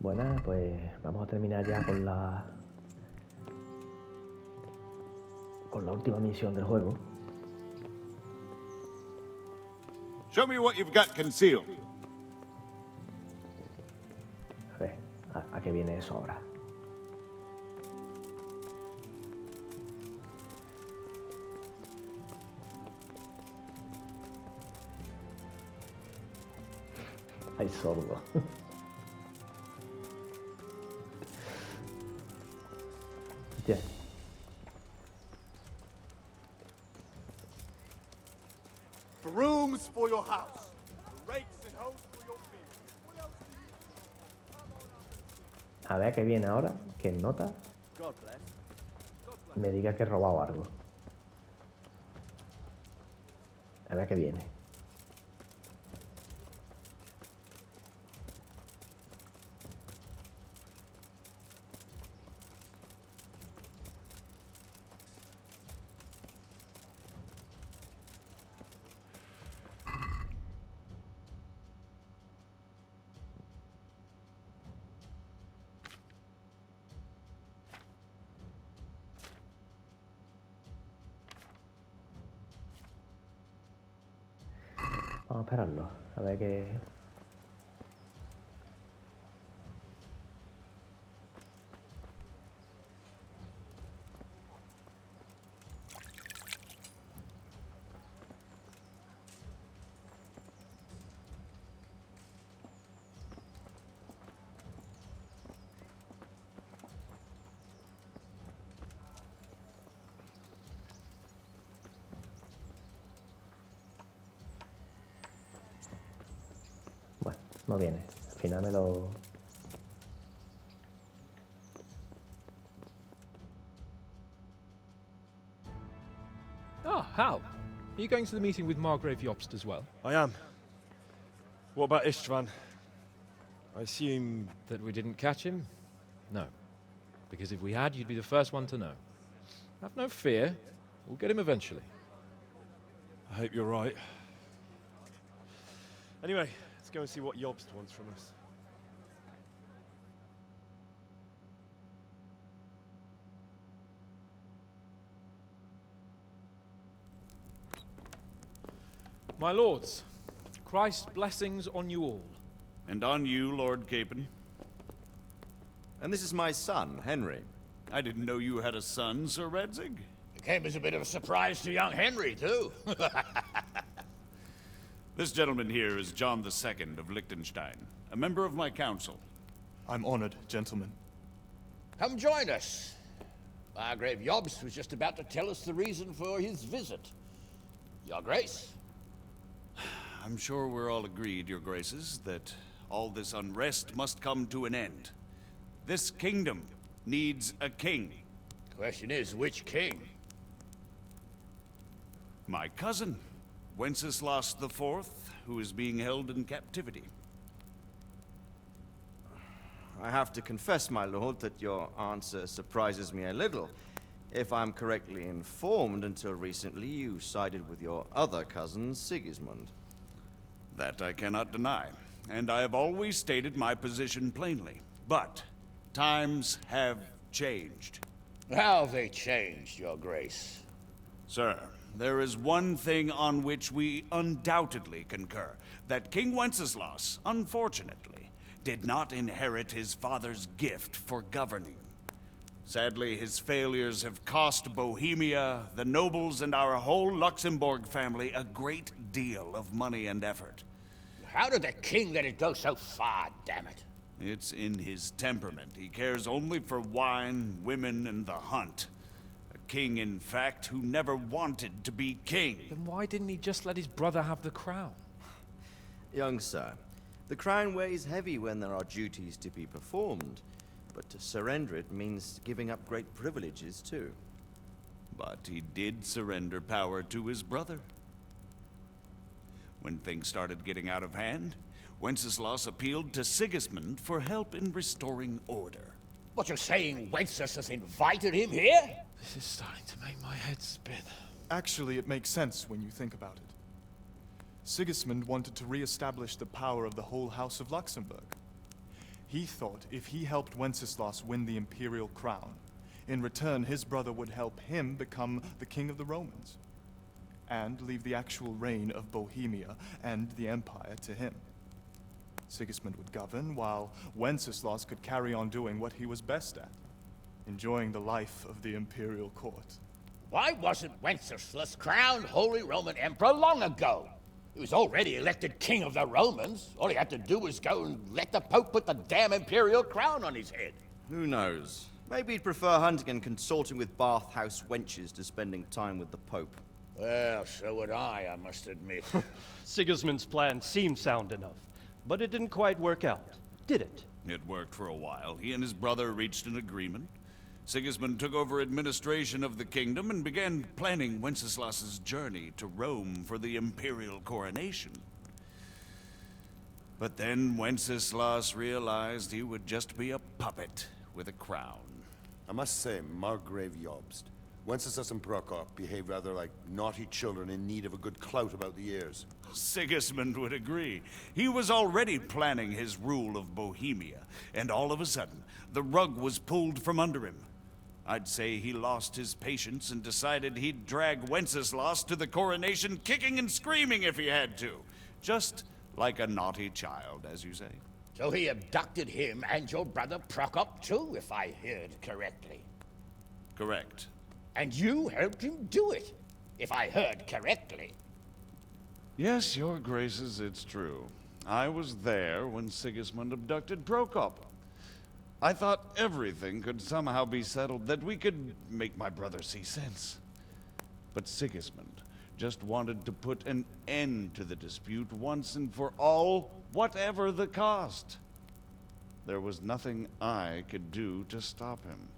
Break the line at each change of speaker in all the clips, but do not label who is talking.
Bueno, pues vamos a terminar ya con la última misión del juego.
Show me what you've got concealed.
A ver, ¿a qué viene eso ahora? Ay, sordo. Hostia.
For rooms for your house, for rakes and hoes for your field. What else do you...
A ver qué viene ahora, que en nota
God bless.
me diga que he robado algo. A ver qué viene. Vamos a esperarlo, a ver qué... Bueno, no viene. Al final me lo...
Ah, Hal. Are you going to the meeting with Margrave Jobst as well?
I am. What about Istvan? I assume...
That we didn't catch him? No. Because if we had, you'd be the first one to know. Have no fear. We'll get him eventually.
I hope you're right. Anyway, let's go and see what Jobst wants from us.
My lords, Christ's blessings on you all.
And on you, Lord Capon.
And this is my son, Henry.
I didn't know you had a son, Sir Redzig.
It came as a bit of a surprise to young Henry, too.
This gentleman here is John II of Liechtenstein, a member of my council.
I'm honored, gentlemen.
Come join us. Margrave Jobst was just about to tell us the reason for his visit. Your Grace.
I'm sure we're all agreed, Your Graces, that all this unrest must come to an end. This kingdom needs a king.
Question is, which king?
My cousin, Wenceslas IV, who is being held in captivity.
I have to confess, my lord, that your answer surprises me a little. If I'm correctly informed, until recently you sided with your other cousin, Sigismund.
That I cannot deny, and I have always stated my position plainly. But times have changed.
How have they changed, Your Grace?
Sir, there is one thing on which we undoubtedly concur. That King Wenceslas, unfortunately, did not inherit his father's gift for governing. Sadly, his failures have cost Bohemia, the nobles, and our whole Luxembourg family a great deal of money and effort.
How did the king let it go so far, damn it?
It's in his temperament. He cares only for wine, women, and the hunt. A king, in fact, who never wanted to be king.
Then why didn't he just let his brother have the crown?
Young sir, the crown weighs heavy when there are duties to be performed, but to surrender it means giving up great privileges too.
But he did surrender power to his brother. When things started getting out of hand, Wenceslas appealed to Sigismund for help in restoring order.
What, you're saying Wenceslas has invited him here?
This is starting to make my head spin.
Actually, it makes sense when you think about it. Sigismund wanted to re-establish the power of the whole House of Luxembourg.
He thought if he helped Wenceslas win the imperial crown, in return his brother would help him become the king of the Romans, and leave the actual reign of Bohemia and the empire to him. Sigismund would govern, while Wenceslas could carry on doing what he was best at, enjoying the life of the imperial court.
Why wasn't Wenceslas crowned Holy Roman Emperor long ago? He was already elected king of the Romans. All he had to do was go and let the Pope put the damn imperial crown on his head.
Who knows? Maybe he'd prefer hunting and consorting with bathhouse wenches to spending time with the Pope.
Well, so would I must admit.
Sigismund's plan seemed sound enough, but it didn't quite work out, did it?
It worked for a while. He and his brother reached an agreement. Sigismund took over administration of the kingdom and began planning Wenceslas's journey to Rome for the imperial coronation. But then Wenceslas realized he would just be a puppet with a crown.
I must say, Margrave Jobst, Wenceslas and Prokop behave rather like naughty children in need of a good clout about the ears.
Sigismund would agree. He was already planning his rule of Bohemia, and all of a sudden, the rug was pulled from under him. I'd say he lost his patience and decided he'd drag Wenceslas to the coronation kicking and screaming if he had to. Just like a naughty child, as you say.
So he abducted him and your brother Prokop too, if I heard correctly.
Correct.
And you helped him do it, if I heard correctly.
Yes, your graces, it's true. I was there when Sigismund abducted Prokop. I thought everything could somehow be settled, that we could make my brother see sense. But Sigismund just wanted to put an end to the dispute once and for all, whatever the cost. There was nothing I could do to stop him.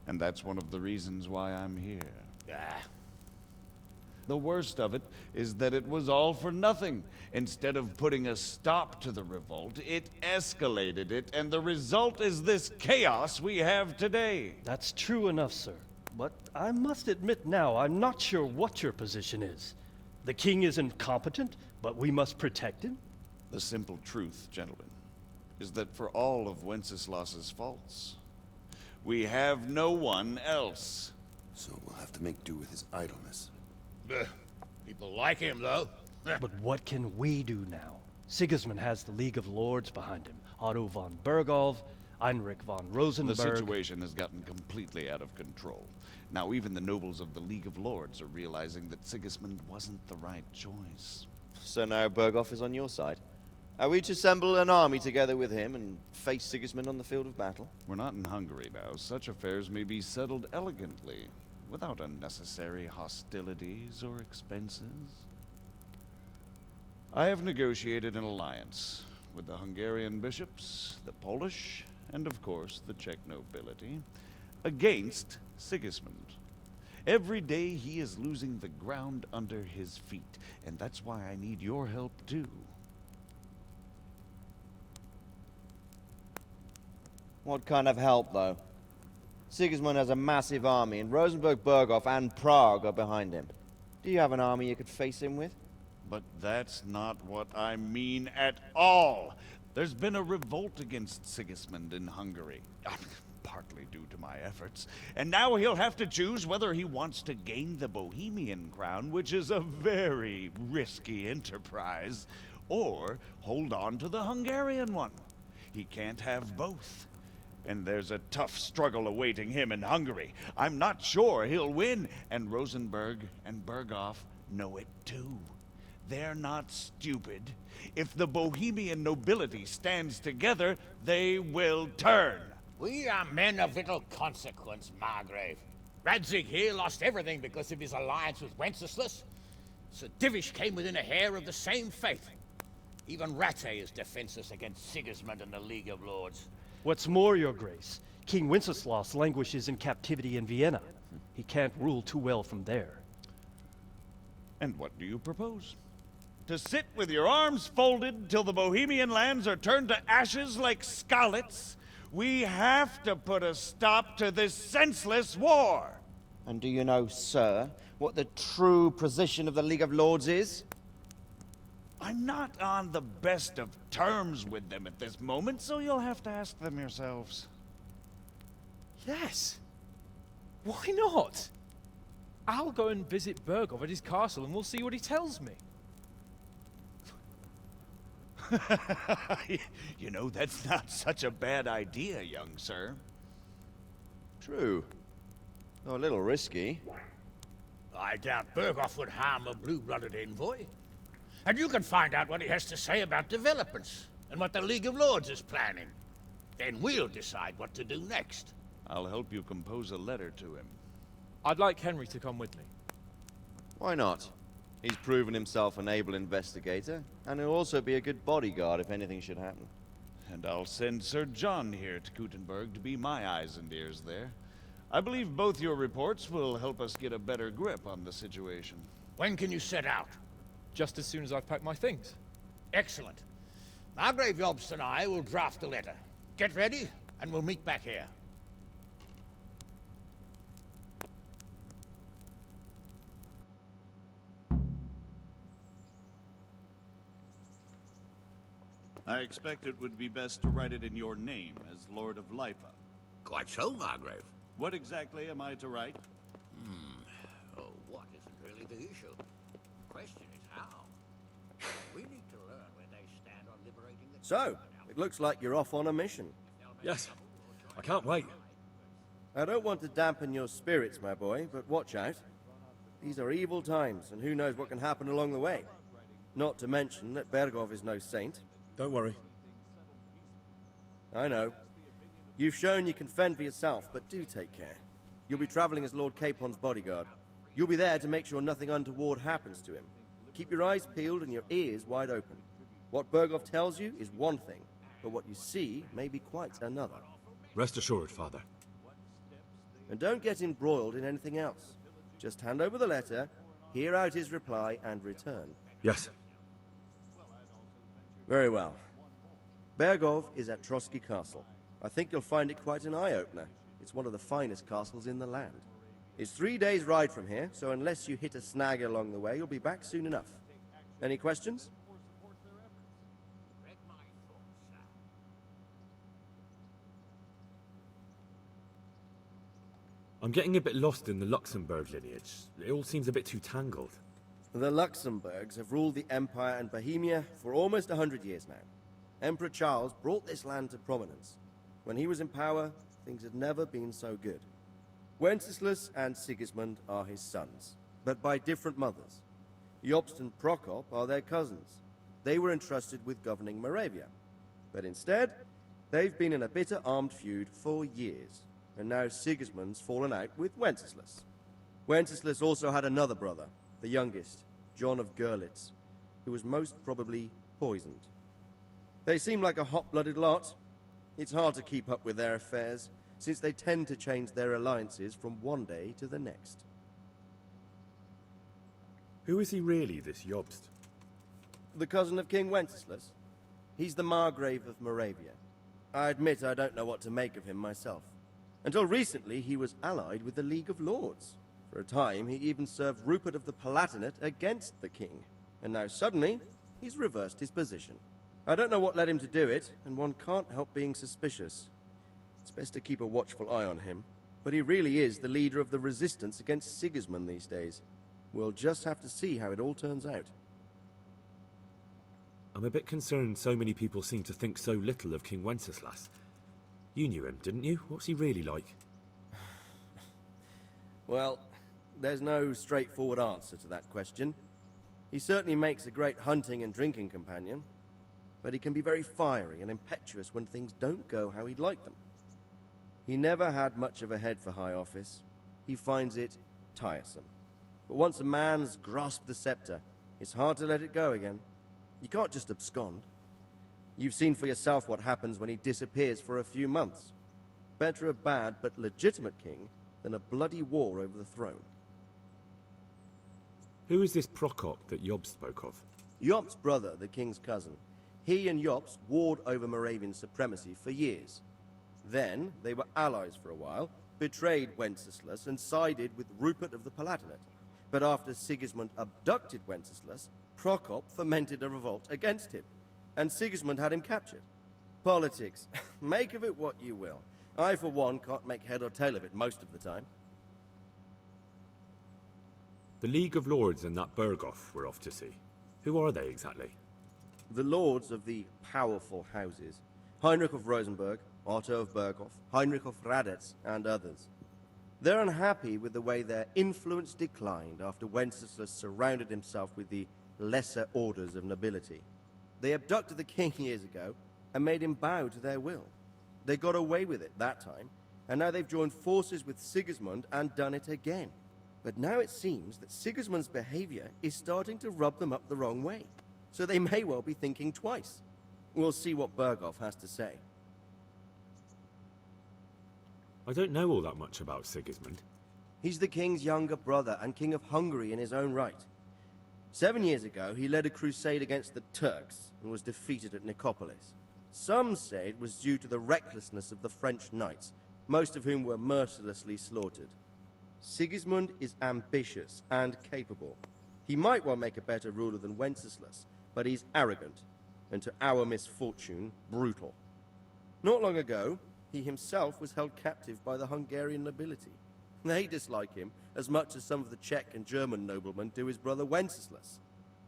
And that's one of the reasons why I'm here. The worst of it is that it was all for nothing. Instead of putting a stop to the revolt, it escalated it, and the result is this chaos we have today.
That's true enough, sir. But I must admit now, I'm not sure what your position is. The king is incompetent, but we must protect him?
The simple truth, gentlemen, is that for all of Wenceslas's faults, we have no one else.
So we'll have to make do with his idleness.
People like him, though.
But what can we do now? Sigismund has the League of Lords behind him. Otto von Bergolf, Heinrich von Rosenberg.
The situation has gotten completely out of control. Now even the nobles of the League of Lords are realizing that Sigismund wasn't the right choice.
So now Bergolf is on your side. Are we to assemble an army together with him and face Sigismund on the field of battle?
We're not in Hungary now. Such affairs may be settled elegantly, without unnecessary hostilities or expenses. I have negotiated an alliance with the Hungarian bishops, the Polish, and of course the Czech nobility, against Sigismund. Every day he is losing the ground under his feet, and that's why I need your help too.
What kind of help, though? Sigismund has a massive army, and Rosenberg, Berghof, and Prague are behind him. Do you have an army you could face him with?
But that's not what I mean at all. There's been a revolt against Sigismund in Hungary, partly due to my efforts, and now he'll have to choose whether he wants to gain the Bohemian crown, which is a very risky enterprise, or hold on to the Hungarian one. He can't have both. And there's a tough struggle awaiting him in Hungary. I'm not sure he'll win, and Rosenberg and Berghof know it too. They're not stupid. If the Bohemian nobility stands together, they will turn.
We are men of little consequence, Margrave. Radzig here lost everything because of his alliance with Wenceslas. Sir Divish came within a hair of the same fate. Even Rattay is defenseless against Sigismund and the League of Lords.
What's more, your grace, King Wenceslas languishes in captivity in Vienna. He can't rule too well from there.
And what do you propose? To sit with your arms folded till the Bohemian lands are turned to ashes like scarlets? We have to put a stop to this senseless war.
And do you know, sir, what the true position of the League of Lords is?
I'm not on the best of terms with them at this moment, so you'll have to ask them yourselves.
Yes. Why not? I'll go and visit Bergov at his castle and we'll see what he tells me.
You know, that's not such a bad idea, young sir.
True. Though a little risky.
I doubt Berghoff would harm a blue-blooded envoy. And you can find out what he has to say about developments and what the League of Lords is planning. Then we'll decide what to do next.
I'll help you compose a letter to him.
I'd like Henry to come with me.
Why not? He's proven himself an able investigator, and he'll also be a good bodyguard if anything should happen.
And I'll send Sir John here to Kuttenberg to be my eyes and ears there. I believe both your reports will help us get a better grip on the situation.
When can you set out?
Just as soon as I've packed my things.
Excellent. Margrave Jobst and I will draft a letter. Get ready, and we'll meet back here.
I expect it would be best to write it in your name as Lord of Lipa.
Quite so, Margrave.
What exactly am I to write?
Oh, what isn't really the issue? The question is how. We need to learn where they stand on liberating the...
So, it looks like you're off on a mission.
Yes. I can't wait.
I don't want to dampen your spirits, my boy, but watch out. These are evil times, and who knows what can happen along the way. Not to mention that Bergov is no saint.
Don't worry.
I know. You've shown you can fend for yourself, but do take care. You'll be traveling as Lord Capon's bodyguard. You'll be there to make sure nothing untoward happens to him. Keep your eyes peeled and your ears wide open. What Bergov tells you is one thing, but what you see may be quite another.
Rest assured, Father.
And don't get embroiled in anything else. Just hand over the letter, hear out his reply, and return.
Yes.
Very well. Bergov is at Trotsky Castle. I think you'll find it quite an eye-opener. It's one of the finest castles in the land. It's 3 days' ride from here, so unless you hit a snag along the way, you'll be back soon enough. Any questions?
I'm getting a bit lost in the Luxembourg lineage. It all seems a bit too tangled.
The Luxembourgs have ruled the Empire and Bohemia for almost 100 years now. Emperor Charles brought this land to prominence. When he was in power, things had never been so good. Wenceslas and Sigismund are his sons, but by different mothers. Jobst and Prokop are their cousins. They were entrusted with governing Moravia. But instead, they've been in a bitter armed feud for years, and now Sigismund's fallen out with Wenceslas. Wenceslas also had another brother, the youngest, John of Görlitz, who was most probably poisoned. They seem like a hot-blooded lot. It's hard to keep up with their affairs, since they tend to change their alliances from one day to the next.
Who is he really, this Jobst?
The cousin of King Wenceslas. He's the Margrave of Moravia. I admit I don't know what to make of him myself. Until recently, he was allied with the League of Lords. For a time, he even served Rupert of the Palatinate against the king. And now suddenly, he's reversed his position. I don't know what led him to do it, and one can't help being suspicious. It's best to keep a watchful eye on him, but he really is the leader of the resistance against Sigismund these days. We'll just have to see how it all turns out.
I'm a bit concerned so many people seem to think so little of King Wenceslas. You knew him, didn't you? What's he really like?
Well, there's no straightforward answer to that question. He certainly makes a great hunting and drinking companion, but he can be very fiery and impetuous when things don't go how he'd like them. He never had much of a head for high office. He finds it tiresome. But once a man's grasped the scepter, it's hard to let it go again. You can't just abscond. You've seen for yourself what happens when he disappears for a few months. Better a bad but legitimate king than a bloody war over the throne.
Who is this Prokop that Job spoke of?
Jobst's brother, the king's cousin. He and Jobst warred over Moravian supremacy for years. Then, they were allies for a while, betrayed Wenceslas and sided with Rupert of the Palatinate. But after Sigismund abducted Wenceslas, Prokop fomented a revolt against him, and Sigismund had him captured. Politics. Make of it what you will. I, for one, can't make head or tail of it most of the time.
The League of Lords and that Berghoff we're off to see. Who are they exactly?
The lords of the powerful houses. Heinrich of Rosenberg, Otto of Berghoff, Heinrich of Radetz, and others. They're unhappy with the way their influence declined after Wenceslas surrounded himself with the lesser orders of nobility. They abducted the king years ago and made him bow to their will. They got away with it that time, and now they've joined forces with Sigismund and done it again. But now it seems that Sigismund's behavior is starting to rub them up the wrong way, so they may well be thinking twice. We'll see what Berghoff has to say.
I don't know all that much about Sigismund.
He's the king's younger brother and king of Hungary in his own right. 7 years ago, he led a crusade against the Turks and was defeated at Nicopolis. Some say it was due to the recklessness of the French knights, most of whom were mercilessly slaughtered. Sigismund is ambitious and capable. He might well make a better ruler than Wenceslas, but he's arrogant, and to our misfortune, brutal. Not long ago, he himself was held captive by the Hungarian nobility. They dislike him as much as some of the Czech and German noblemen do his brother Wenceslas.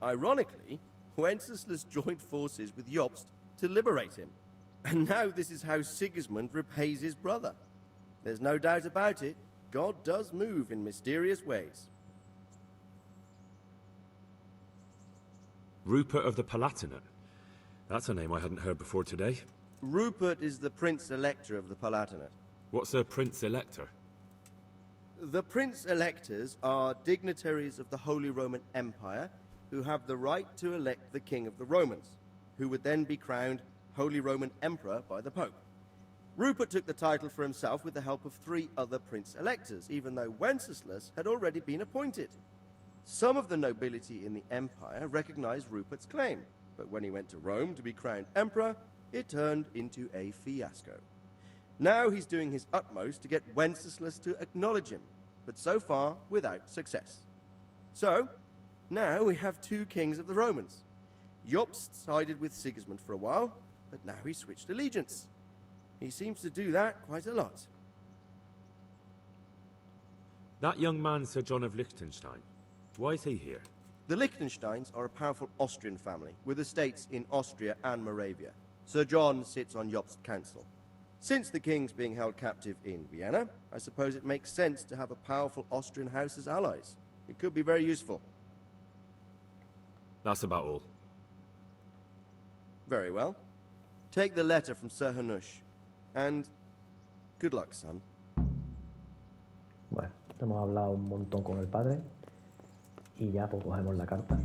Ironically, Wenceslas joined forces with Jobst to liberate him. And now this is how Sigismund repays his brother. There's no doubt about it, God does move in mysterious ways.
Rupert of the Palatinate. That's a name I hadn't heard before today.
Rupert is the Prince-Elector of the Palatinate.
What's a Prince-Elector?
The Prince-Electors are dignitaries of the Holy Roman Empire who have the right to elect the King of the Romans, who would then be crowned Holy Roman Emperor by the Pope. Rupert took the title for himself with the help of 3 other Prince-Electors, even though Wenceslas had already been appointed. Some of the nobility in the empire recognized Rupert's claim, but when he went to Rome to be crowned emperor, it turned into a fiasco. Now he's doing his utmost to get Wenceslas to acknowledge him, but so far without success. So, now we have 2 kings of the Romans. Jobst sided with Sigismund for a while, but now he's switched allegiance. He seems to do that quite a lot.
That young man, Sir John of Liechtenstein. Why is he here?
The Liechtensteins are a powerful Austrian family with estates in Austria and Moravia. Sir John sits on Jobst's council. Since the king's being held captive in Vienna, I suppose it makes sense to have a powerful Austrian house as allies. It could be very useful.
That's about all.
Very well. Take the letter from Sir Hanush. And good luck, son.
Bueno, hemos hablado un montón con el padre y ya pues cogemos la carta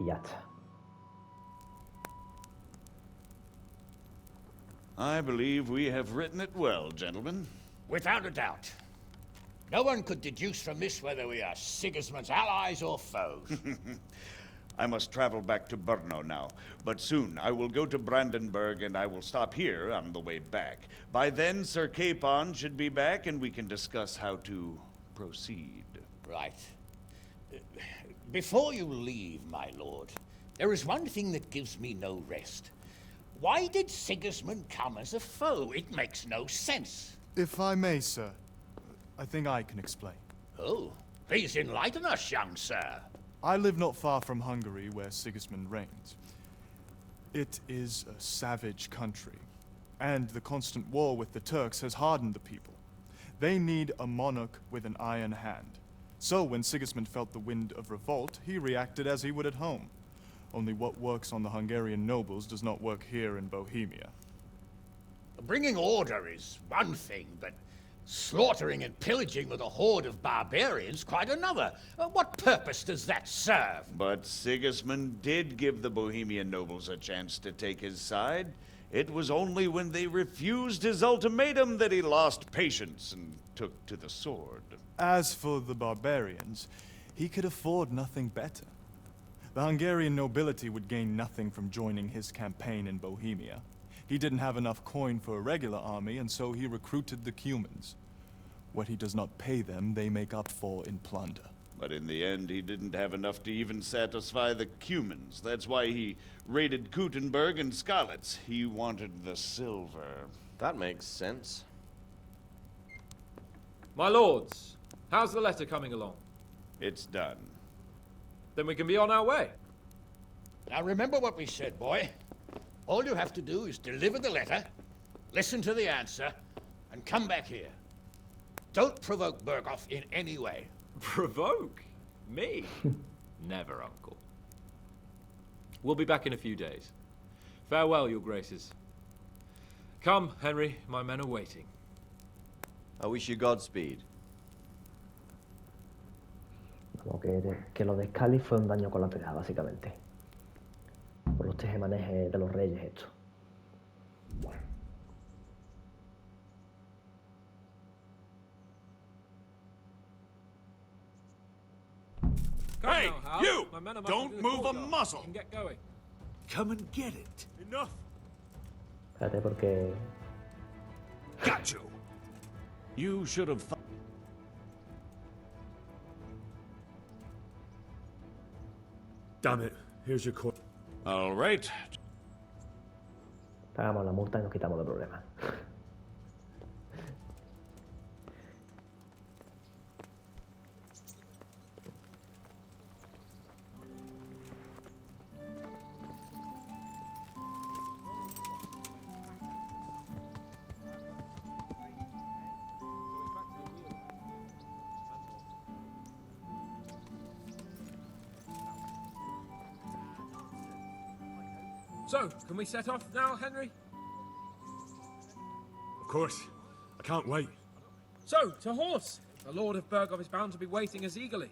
y ya está.
I believe we have written it well, gentlemen.
Without a doubt. No one could deduce from this whether we are Sigismund's allies or foes.
I must travel back to Brno now, but soon I will go to Brandenburg and I will stop here on the way back. By then, Sir Capon should be back and we can discuss how to proceed.
Right. Before you leave, my lord, there is one thing that gives me no rest. Why did Sigismund come as a foe? It makes no sense.
If I may, sir, I think I can explain.
Oh, please enlighten us, young sir.
I live not far from Hungary, where Sigismund reigns. It is a savage country, and the constant war with the Turks has hardened the people. They need a monarch with an iron hand. So when Sigismund felt the wind of revolt, he reacted as he would at home. Only what works on the Hungarian nobles does not work here in Bohemia.
Bringing order is one thing, but slaughtering and pillaging with a horde of barbarians quite another. What purpose does that serve?
But Sigismund did give the Bohemian nobles a chance to take his side. It was only when they refused his ultimatum that he lost patience and took to the sword.
As for the barbarians, he could afford nothing better. The Hungarian nobility would gain nothing from joining his campaign in Bohemia. He didn't have enough coin for a regular army, and so he recruited the Cumans. What he does not pay them, they make up for in plunder.
But in the end, he didn't have enough to even satisfy the Cumans. That's why he raided Kuttenberg and Skalitz. He wanted the silver.
That makes sense.
My lords, how's the letter coming along?
It's done.
Then we can be on our way.
Now remember what we said, boy. All you have to do is deliver the letter, listen to the answer, and come back here. Don't provoke Berghoff in any way.
Provoke? Me? Never, Uncle. We'll be back in a few days. Farewell, your graces. Come, Henry, my men are waiting.
I wish you Godspeed.
Como que lo de Scali fue un daño colateral, básicamente. Por los tejemanejes de los reyes, esto.
Hey,
now, Hal.
you!
My men are mustered
Don't
in the
move a
courtyard.
muscle!
We can get going.
Come and get it.
Enough!
Espérate, porque...
Got you! You should have thought.
Damn it. Here's your court.
All right.
Pagamos la multa y nos quitamos de problemas.
So, can we set off now, Henry?
Of course. I can't wait.
So, to horse! The Lord of Berghoff is bound to be waiting us eagerly.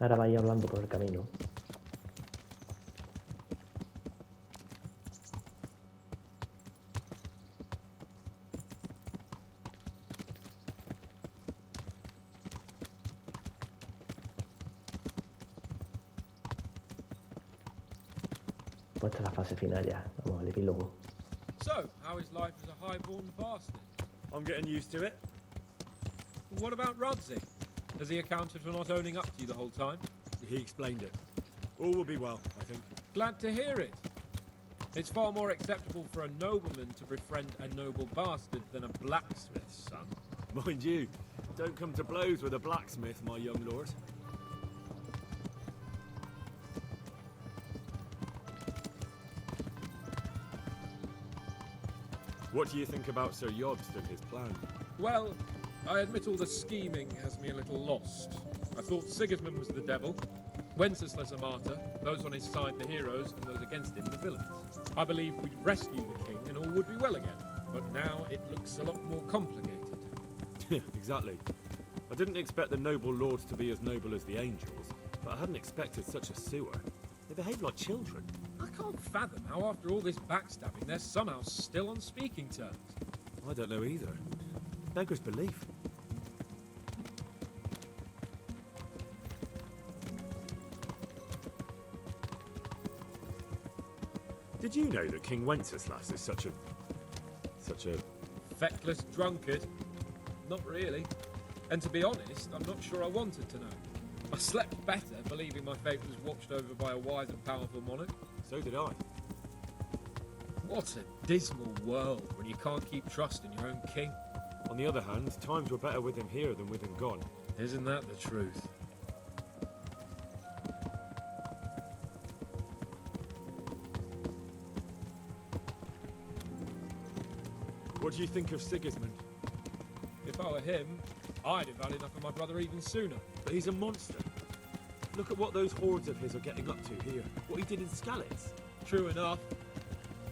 Ahora vais hablando por el camino. Pues esta es la fase final ya. Vamos al epílogo.
So, how is life as a high-born bastard?
I'm getting used to it.
What about Rudzig? Has he accounted for not owning up to you the whole time?
He explained it. All will be well, I think.
Glad to hear it. It's far more acceptable for a nobleman to befriend a noble bastard than a blacksmith's son.
Mind you, don't come to blows with a blacksmith, my young lord. What do you think about Sir Jobst and his plan?
Well, I admit all the scheming has me a little lost. I thought Sigismund was the devil, Wenceslas a martyr, those on his side the heroes, and those against him the villains. I believe we'd rescue the king and all would be well again, but now it looks a lot more complicated.
Exactly. I didn't expect the noble lords to be as noble as the angels, but I hadn't expected such a sewer. They behave like children.
I can't fathom how after all this backstabbing they're somehow still on speaking terms.
I don't know either. Beggars belief. Did you know that King Wenceslas is such a...
Feckless drunkard? Not really. And to be honest, I'm not sure I wanted to know. I slept better believing my fate was watched over by a wise and powerful monarch.
So did I.
What a dismal world when you can't keep trust in your own king.
On the other hand, times were better with him here than with him gone.
Isn't that the truth?
What do you think of Sigismund?
If I were him, I'd have had enough of my brother even sooner.
But he's a monster. Look at what those hordes of his are getting up to here. What he did in Skalitz.
True enough.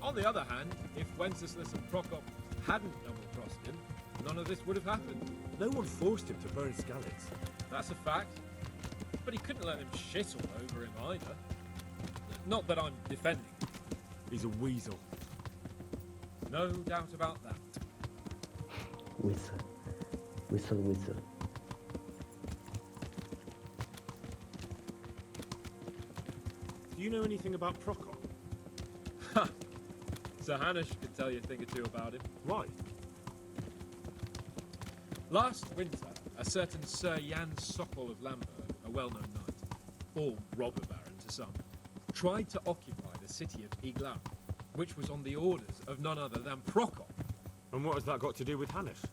On the other hand, if Wenceslas and Prokop hadn't double-crossed him, none of this would have happened.
No one forced him to burn Skalitz.
That's a fact. But he couldn't let him shit all over him either. Not that I'm defending.
He's a weasel.
No doubt about that.
Whistle. Whistle, whistle.
Do you know anything about Prokop?
Sir Hanush could tell you a thing or two about him.
Why?
Last winter, a certain Sir Jan Sokol of Lamberg, a well-known knight, or robber baron to some, tried to occupy the city of Iglau, which was on the orders of none other than Prokop.
And what has that got to do with Hanush?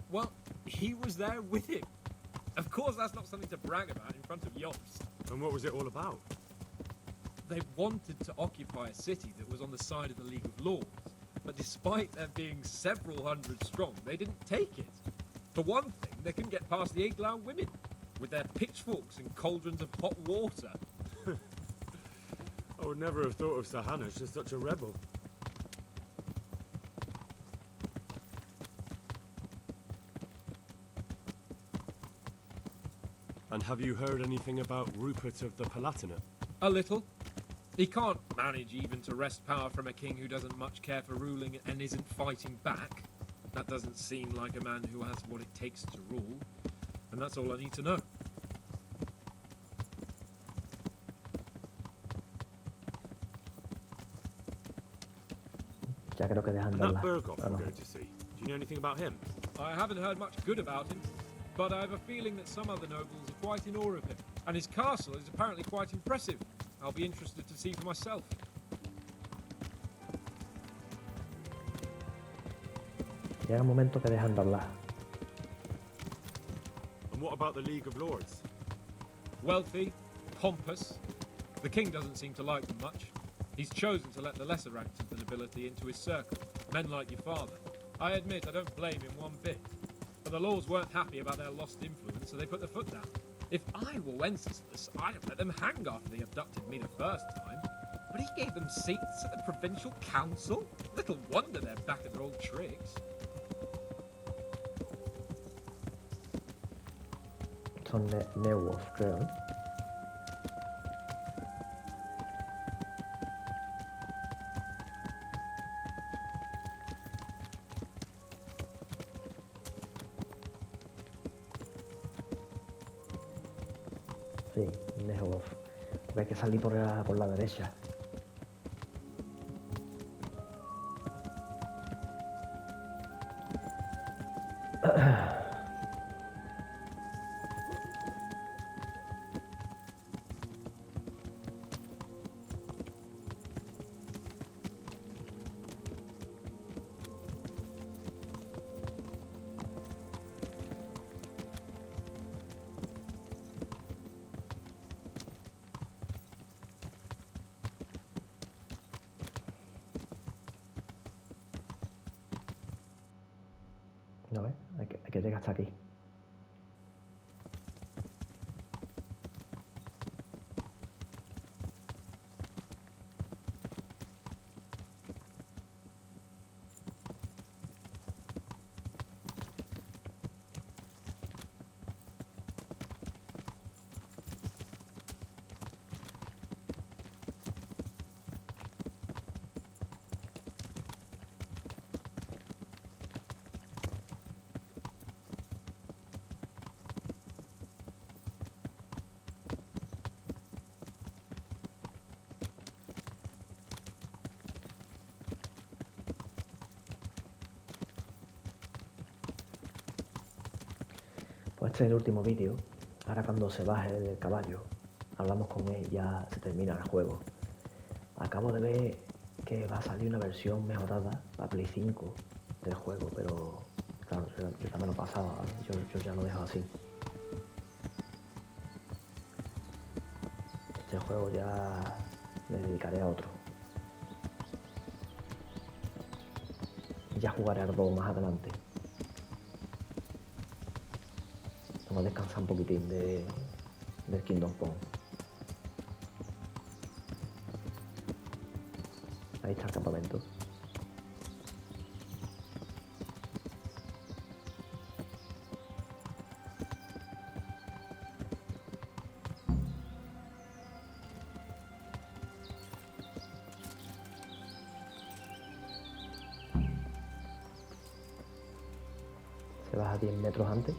Well, he was there with him. Of course, that's not something to brag about in front of Jobst.
And what was it all about?
They wanted to occupy a city that was on the side of the League of Lords, but despite there being several hundred strong, they didn't take it. For one thing, they couldn't get past the Iglau women, with their pitchforks and cauldrons of hot water.
I would never have thought of Sir Hanush as such a rebel.
And have you heard anything about Rupert of the Palatinate?
A little. He can't manage even to wrest power from a king who doesn't much care for ruling and isn't fighting back. That doesn't seem like a man who has what it takes to rule. And that's all I need to know.
Ya creo que dejan
And
de
that
hablar.
Berghoff
No,
we're
no.
going to see. Do you know anything about him?
I haven't heard much good about him, but I have a feeling that some other nobles are quite in awe of him. And his castle is apparently quite impressive. I'll be interested to see for myself.
Llega un momento que dejan de hablar.
And what about the League of Lords?
Wealthy, pompous. The king doesn't seem to like them much. He's chosen to let the lesser ranks of the nobility into his circle, men like your father. I admit I don't blame him one bit. But the lords weren't happy about their lost influence, so they put their foot down. If I were Wenceslas, I'd have let them hang after they abducted me the first time. But he gave them seats at the provincial council? Little wonder they're back at their old tricks.
Son Neowolf, creo, ¿no? Sí, Neowolf. Porque hay que salir por la derecha. No, hay que llegar hasta aquí. Pues este es el último vídeo. Ahora cuando se baje del caballo, hablamos con él y ya se termina el juego. Acabo de ver que va a salir una versión mejorada para Play 5 del juego, pero claro, yo también lo pasaba, ¿vale? Yo ya lo dejo así. Este juego ya le dedicaré a otro. Y ya jugaré al 2 más adelante. Vamos a descansar un poquitín del Kingdom Come. Ahí está el campamento. vas a 10 metros antes.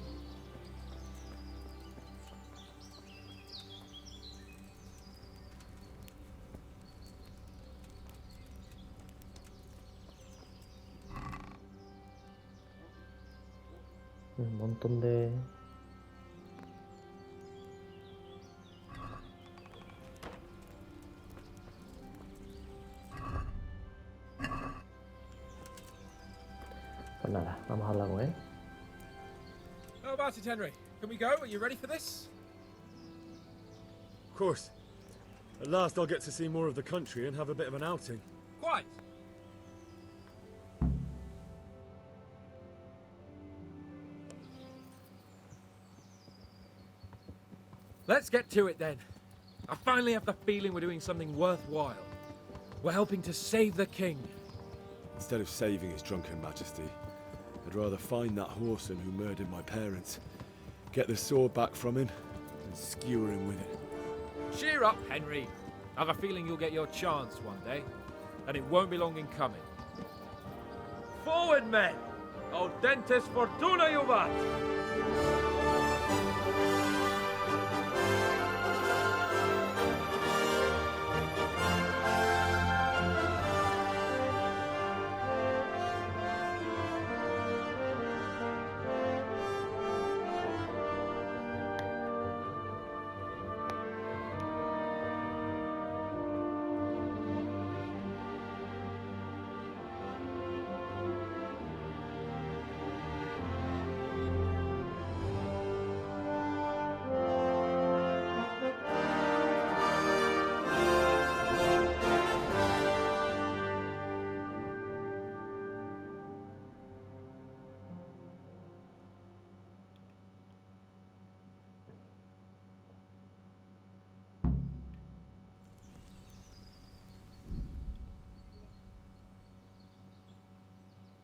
Un montón de... Pues nada, vamos a hablar con él.
How about it, Henry? Can we go? Are you ready for this?
Of course. At last I'll get to see more of the country and have a bit of an outing.
Quite. Let's get to it then. I finally have the feeling we're doing something worthwhile. We're helping to save the king.
Instead of saving his drunken majesty, I'd rather find that whoreson who murdered my parents, get the sword back from him, and skewer him with it.
Cheer up, Henry. I have a feeling you'll get your chance one day, and it won't be long in coming. Forward, men! Audentes fortuna juvat!